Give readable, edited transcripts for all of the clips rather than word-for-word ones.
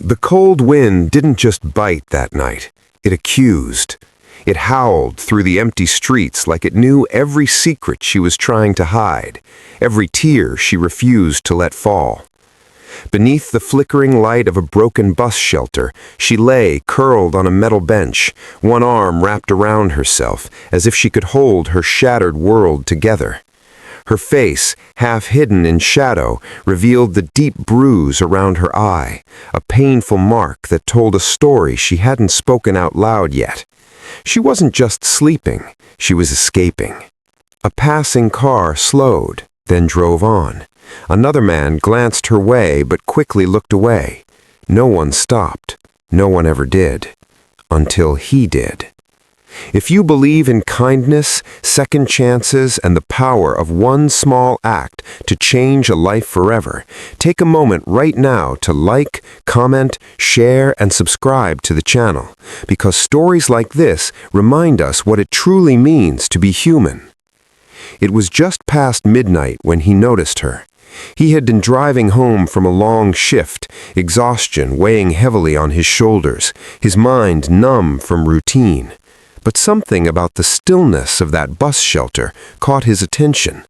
The cold wind didn't just bite that night, it accused. It howled through the empty streets like it knew every secret she was trying to hide, every tear she refused to let fall. Beneath the flickering light of a broken bus shelter, she lay curled on a metal bench, one arm wrapped around herself, as if she could hold her shattered world together. Her face, half hidden in shadow, revealed the deep bruise around her eye, a painful mark that told a story she hadn't spoken out loud yet. She wasn't just sleeping, she was escaping. A passing car slowed, then drove on. Another man glanced her way but quickly looked away. No one stopped. No one ever did. Until he did. If you believe in kindness, second chances, and the power of one small act to change a life forever, take a moment right now to like, comment, share, and subscribe to the channel, because stories like this remind us what it truly means to be human. It was just past midnight when he noticed her. He had been driving home from a long shift, exhaustion weighing heavily on his shoulders, his mind numb from routine. But something about the stillness of that bus shelter caught his attention.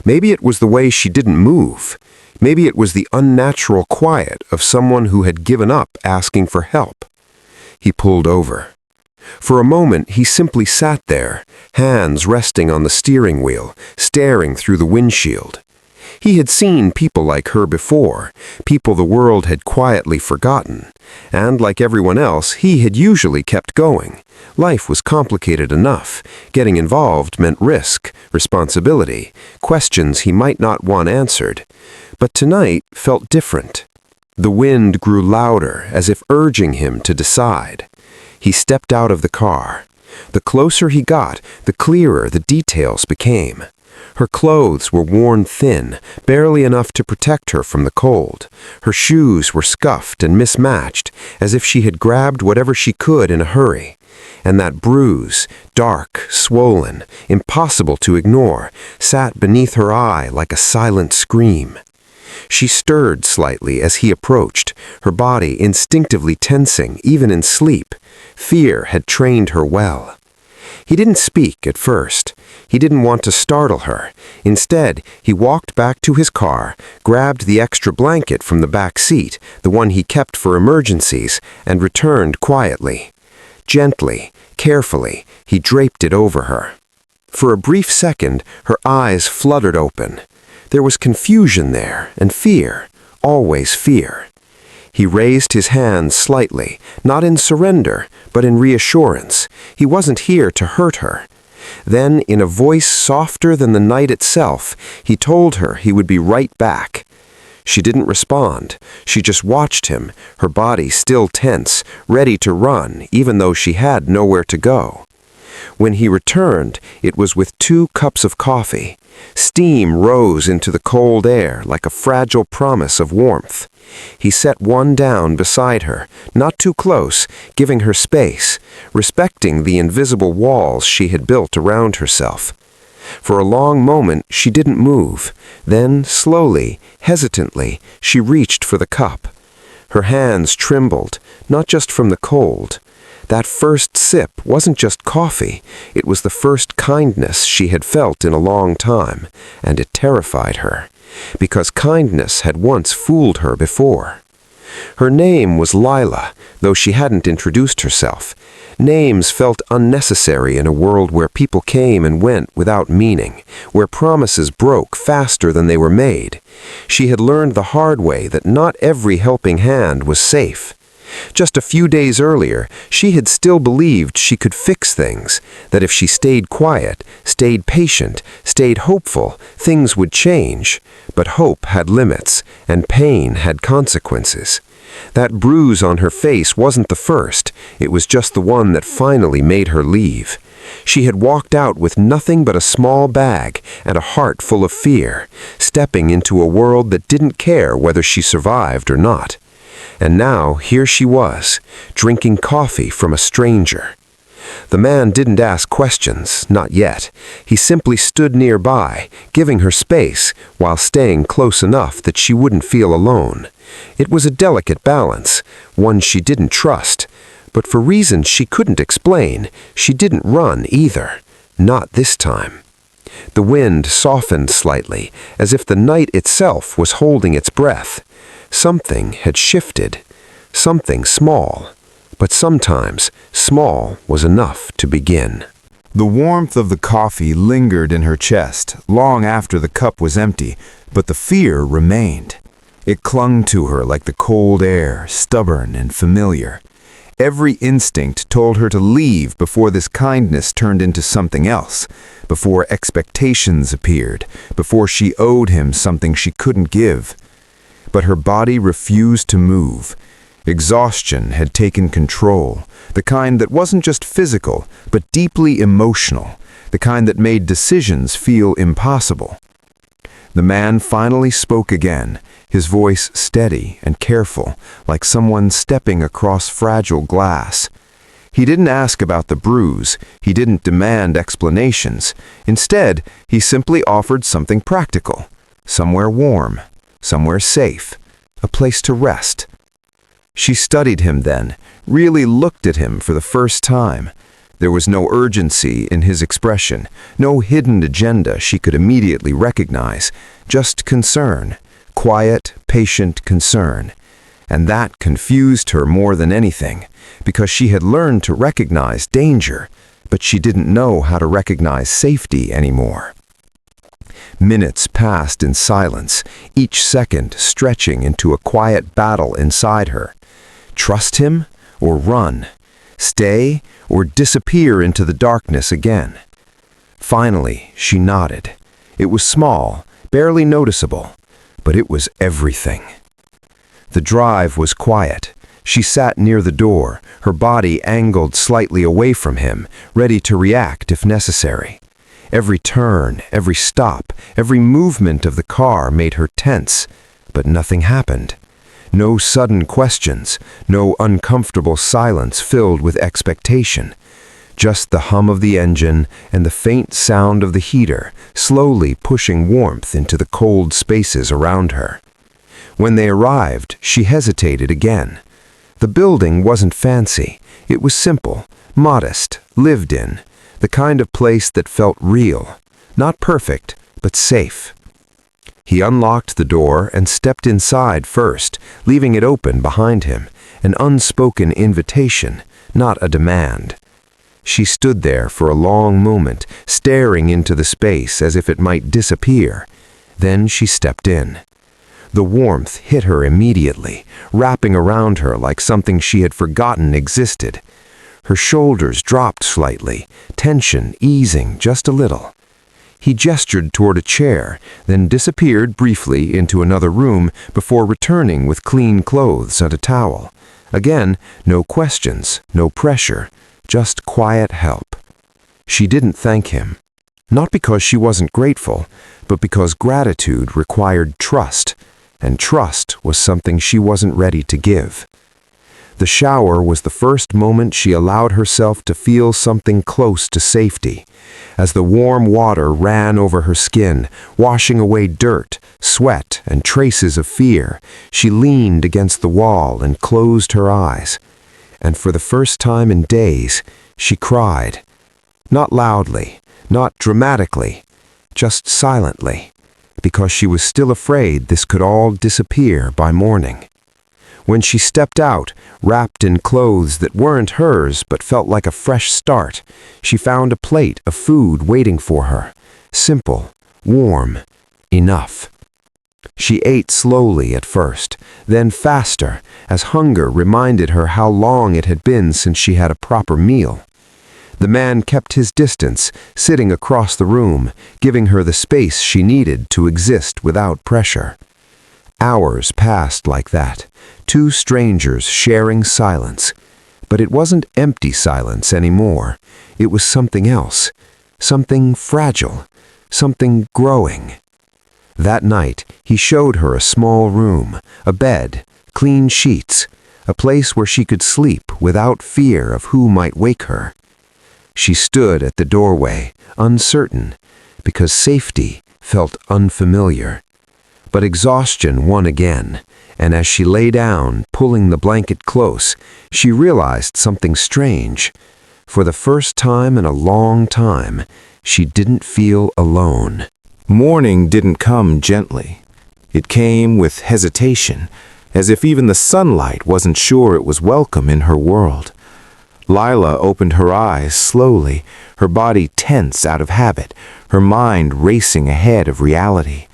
Maybe it was the way she didn't move. Maybe it was the unnatural quiet of someone who had given up asking for help. He pulled over. For a moment, he simply sat there, hands resting on the steering wheel, staring through the windshield. He had seen people like her before, people the world had quietly forgotten. And like everyone else, he had usually kept going. Life was complicated enough. Getting involved meant risk, responsibility, questions he might not want answered. But tonight felt different. The wind grew louder, as if urging him to decide. He stepped out of the car. The closer he got, the clearer the details became. Her clothes were worn thin, barely enough to protect her from the cold. Her shoes were scuffed and mismatched, as if she had grabbed whatever she could in a hurry. And that bruise, dark, swollen, impossible to ignore, sat beneath her eye like a silent scream. She stirred slightly as he approached, her body instinctively tensing, even in sleep. Fear had trained her well. He didn't speak at first. He didn't want to startle her. Instead, he walked back to his car, grabbed the extra blanket from the back seat, the one he kept for emergencies, and returned quietly. Gently, carefully, he draped it over her. For a brief second, her eyes fluttered open. There was confusion there, and fear, always fear. He raised his hands slightly, not in surrender, but in reassurance. He wasn't here to hurt her. Then, in a voice softer than the night itself, he told her he would be right back. She didn't respond. She just watched him, her body still tense, ready to run, even though she had nowhere to go. When he returned, it was with 2 cups of coffee. Steam rose into the cold air like a fragile promise of warmth. He set one down beside her, not too close, giving her space, respecting the invisible walls she had built around herself. For a long moment, she didn't move. Then, slowly, hesitantly, she reached for the cup. Her hands trembled, not just from the cold. That first sip wasn't just coffee, it was the first kindness she had felt in a long time, and it terrified her, because kindness had once fooled her before. Her name was Lila, though she hadn't introduced herself. Names felt unnecessary in a world where people came and went without meaning, where promises broke faster than they were made. She had learned the hard way that not every helping hand was safe. Just a few days earlier, she had still believed she could fix things, that if she stayed quiet, stayed patient, stayed hopeful, things would change. But hope had limits, and pain had consequences. That bruise on her face wasn't the first, it was just the one that finally made her leave. She had walked out with nothing but a small bag and a heart full of fear, stepping into a world that didn't care whether she survived or not. And now, here she was, drinking coffee from a stranger. The man didn't ask questions, not yet. He simply stood nearby, giving her space, while staying close enough that she wouldn't feel alone. It was a delicate balance, one she didn't trust, but for reasons she couldn't explain, she didn't run either. Not this time. The wind softened slightly, as if the night itself was holding its breath. Something had shifted. Something small. But sometimes, small was enough to begin. The warmth of the coffee lingered in her chest long after the cup was empty, but the fear remained. It clung to her like the cold air, stubborn and familiar. Every instinct told her to leave before this kindness turned into something else, before expectations appeared, before she owed him something she couldn't give. But her body refused to move. Exhaustion had taken control, the kind that wasn't just physical, but deeply emotional, the kind that made decisions feel impossible. The man finally spoke again, his voice steady and careful, like someone stepping across fragile glass. He didn't ask about the bruise, he didn't demand explanations. Instead, he simply offered something practical, somewhere warm, somewhere safe, a place to rest. She studied him then, really looked at him for the first time. There was no urgency in his expression, no hidden agenda she could immediately recognize, just concern, quiet, patient concern. And that confused her more than anything, because she had learned to recognize danger, but she didn't know how to recognize safety anymore. Minutes passed in silence, each second stretching into a quiet battle inside her. Trust him or run? Stay or disappear into the darkness again? Finally, she nodded. It was small, barely noticeable, but it was everything. The drive was quiet. She sat near the door, her body angled slightly away from him, ready to react if necessary. Every turn, every stop, every movement of the car made her tense, but nothing happened. No sudden questions, no uncomfortable silence filled with expectation. Just the hum of the engine and the faint sound of the heater slowly pushing warmth into the cold spaces around her. When they arrived, she hesitated again. The building wasn't fancy. It was simple, modest, lived in, the kind of place that felt real, not perfect, but safe. He unlocked the door and stepped inside first, leaving it open behind him, an unspoken invitation, not a demand. She stood there for a long moment, staring into the space as if it might disappear. Then she stepped in. The warmth hit her immediately, wrapping around her like something she had forgotten existed. Her shoulders dropped slightly, tension easing just a little. He gestured toward a chair, then disappeared briefly into another room before returning with clean clothes and a towel. Again, no questions, no pressure, just quiet help. She didn't thank him. Not because she wasn't grateful, but because gratitude required trust, and trust was something she wasn't ready to give. The shower was the first moment she allowed herself to feel something close to safety. As the warm water ran over her skin, washing away dirt, sweat, and traces of fear, she leaned against the wall and closed her eyes. And for the first time in days, she cried. Not loudly, not dramatically, just silently, because she was still afraid this could all disappear by morning. When she stepped out, wrapped in clothes that weren't hers but felt like a fresh start, she found a plate of food waiting for her. Simple, warm, enough. She ate slowly at first, then faster, as hunger reminded her how long it had been since she had a proper meal. The man kept his distance, sitting across the room, giving her the space she needed to exist without pressure. Hours passed like that, two strangers sharing silence. But it wasn't empty silence anymore. It was something else, something fragile, something growing. That night, he showed her a small room, a bed, clean sheets, a place where she could sleep without fear of who might wake her. She stood at the doorway, uncertain, because safety felt unfamiliar. But exhaustion won again, and as she lay down, pulling the blanket close, she realized something strange. For the first time in a long time, she didn't feel alone. Morning didn't come gently. It came with hesitation, as if even the sunlight wasn't sure it was welcome in her world. Lila opened her eyes slowly, her body tense out of habit, her mind racing ahead of reality.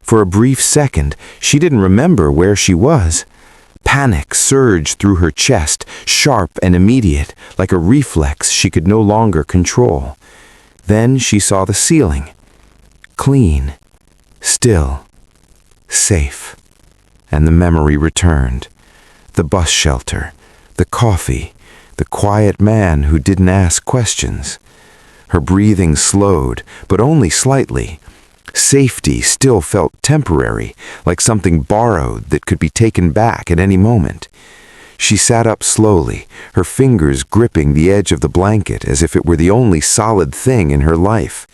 For a brief second, she didn't remember where she was. Panic surged through her chest, sharp and immediate, like a reflex she could no longer control. Then she saw the ceiling. Clean, still, safe. And the memory returned. The bus shelter, the coffee, the quiet man who didn't ask questions. Her breathing slowed, but only slightly. Safety still felt temporary, like something borrowed that could be taken back at any moment. She sat up slowly, her fingers gripping the edge of the blanket as if it were the only solid thing in her life.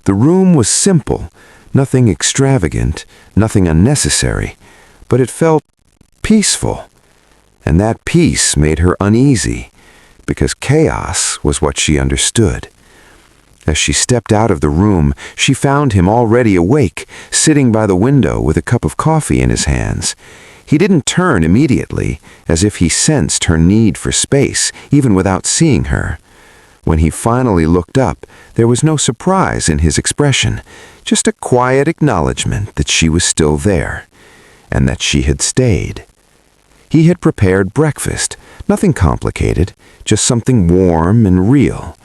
The room was simple, nothing extravagant, nothing unnecessary, but it felt peaceful. And that peace made her uneasy, because chaos was what she understood. As she stepped out of the room, she found him already awake, sitting by the window with a cup of coffee in his hands. He didn't turn immediately, as if he sensed her need for space, even without seeing her. When he finally looked up, there was no surprise in his expression, just a quiet acknowledgement that she was still there, and that she had stayed. He had prepared breakfast, nothing complicated, just something warm and real.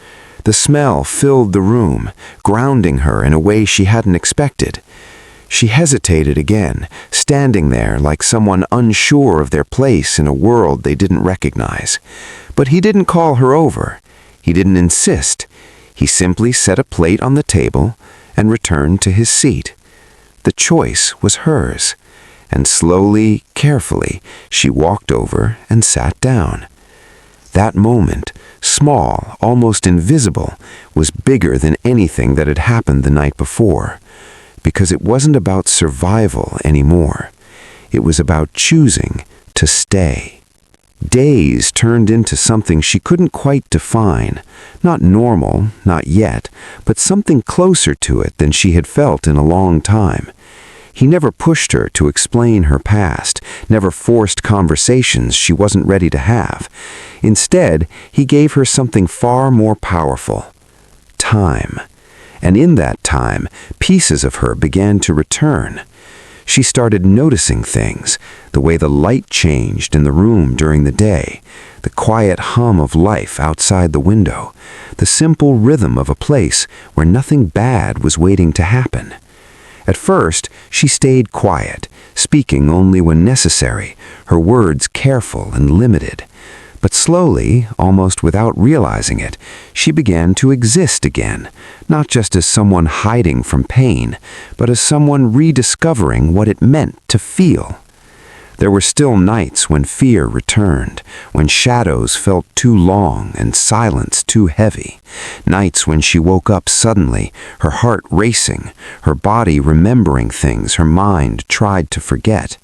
The smell filled the room, grounding her in a way she hadn't expected. She hesitated again, standing there like someone unsure of their place in a world they didn't recognize. But he didn't call her over. He didn't insist. He simply set a plate on the table and returned to his seat. The choice was hers, and slowly, carefully, she walked over and sat down. That moment, small, almost invisible, was bigger than anything that had happened the night before, because it wasn't about survival anymore. It was about choosing to stay. Days turned into something she couldn't quite define, not normal, not yet, but something closer to it than she had felt in a long time. He never pushed her to explain her past, never forced conversations she wasn't ready to have. Instead, he gave her something far more powerful: time. And in that time, pieces of her began to return. She started noticing things, the way the light changed in the room during the day, the quiet hum of life outside the window, the simple rhythm of a place where nothing bad was waiting to happen. At first, she stayed quiet, speaking only when necessary, her words careful and limited. But slowly, almost without realizing it, she began to exist again, not just as someone hiding from pain, but as someone rediscovering what it meant to feel. There were still nights when fear returned, when shadows felt too long and silence too heavy. Nights when she woke up suddenly, her heart racing, her body remembering things her mind tried to forget.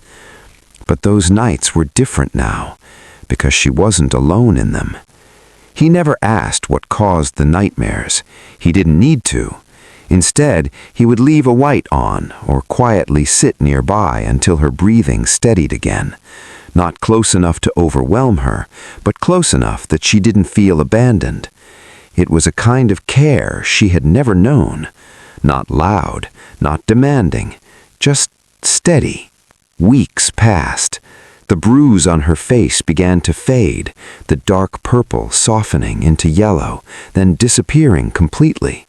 But those nights were different now, because she wasn't alone in them. He never asked what caused the nightmares. He didn't need to. Instead, he would leave a light on or quietly sit nearby until her breathing steadied again. Not close enough to overwhelm her, but close enough that she didn't feel abandoned. It was a kind of care she had never known. Not loud, not demanding, just steady. Weeks passed. The bruise on her face began to fade, the dark purple softening into yellow, then disappearing completely.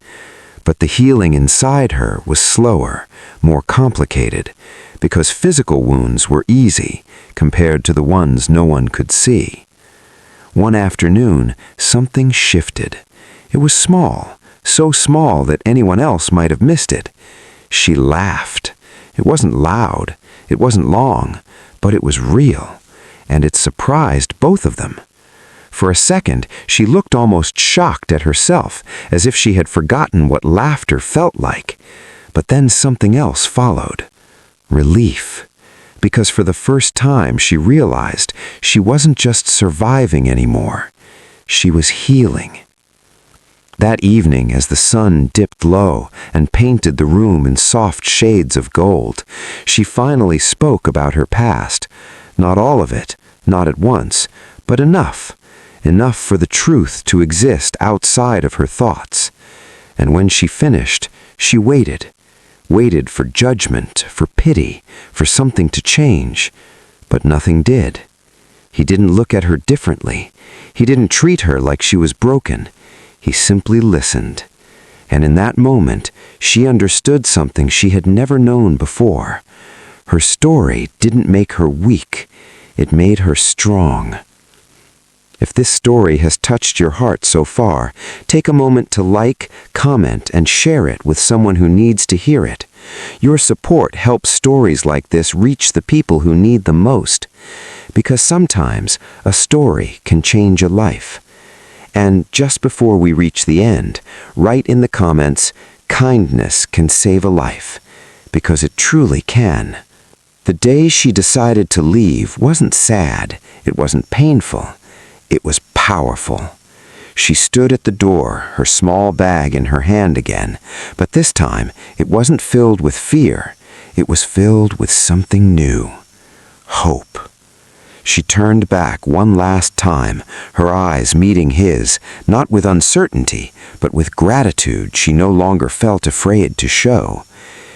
But the healing inside her was slower, more complicated, because physical wounds were easy compared to the ones no one could see. One afternoon, something shifted. It was small, so small that anyone else might have missed it. She laughed. It wasn't loud, it wasn't long, but it was real, and it surprised both of them. For a second, she looked almost shocked at herself, as if she had forgotten what laughter felt like. But then something else followed. Relief. Because for the first time she realized she wasn't just surviving anymore. She was healing. That evening, as the sun dipped low and painted the room in soft shades of gold, she finally spoke about her past. Not all of it, not at once, but enough. Enough for the truth to exist outside of her thoughts. And when she finished, she waited. Waited for judgment, for pity, for something to change. But nothing did. He didn't look at her differently. He didn't treat her like she was broken. He simply listened. And in that moment, she understood something she had never known before. Her story didn't make her weak. It made her strong. If this story has touched your heart so far, take a moment to like, comment, and share it with someone who needs to hear it. Your support helps stories like this reach the people who need them most. Because sometimes a story can change a life. And just before we reach the end, write in the comments, "Kindness can save a life," because it truly can. The day she decided to leave wasn't sad, it wasn't painful, it was powerful. She stood at the door, her small bag in her hand again, but this time it wasn't filled with fear, it was filled with something new. Hope. She turned back one last time, her eyes meeting his, not with uncertainty, but with gratitude she no longer felt afraid to show.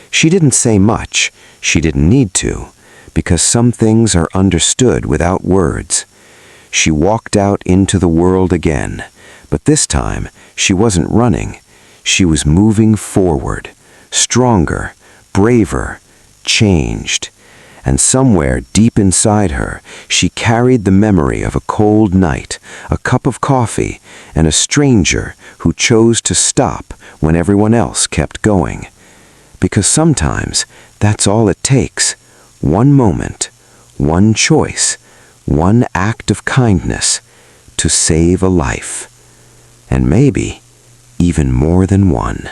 She didn't say much, she didn't need to, because some things are understood without words. She walked out into the world again, but this time she wasn't running, she was moving forward, stronger, braver, changed. And somewhere deep inside her, she carried the memory of a cold night, a cup of coffee, and a stranger who chose to stop when everyone else kept going. Because sometimes that's all it takes. One moment, one choice, one act of kindness to save a life. And maybe even more than one.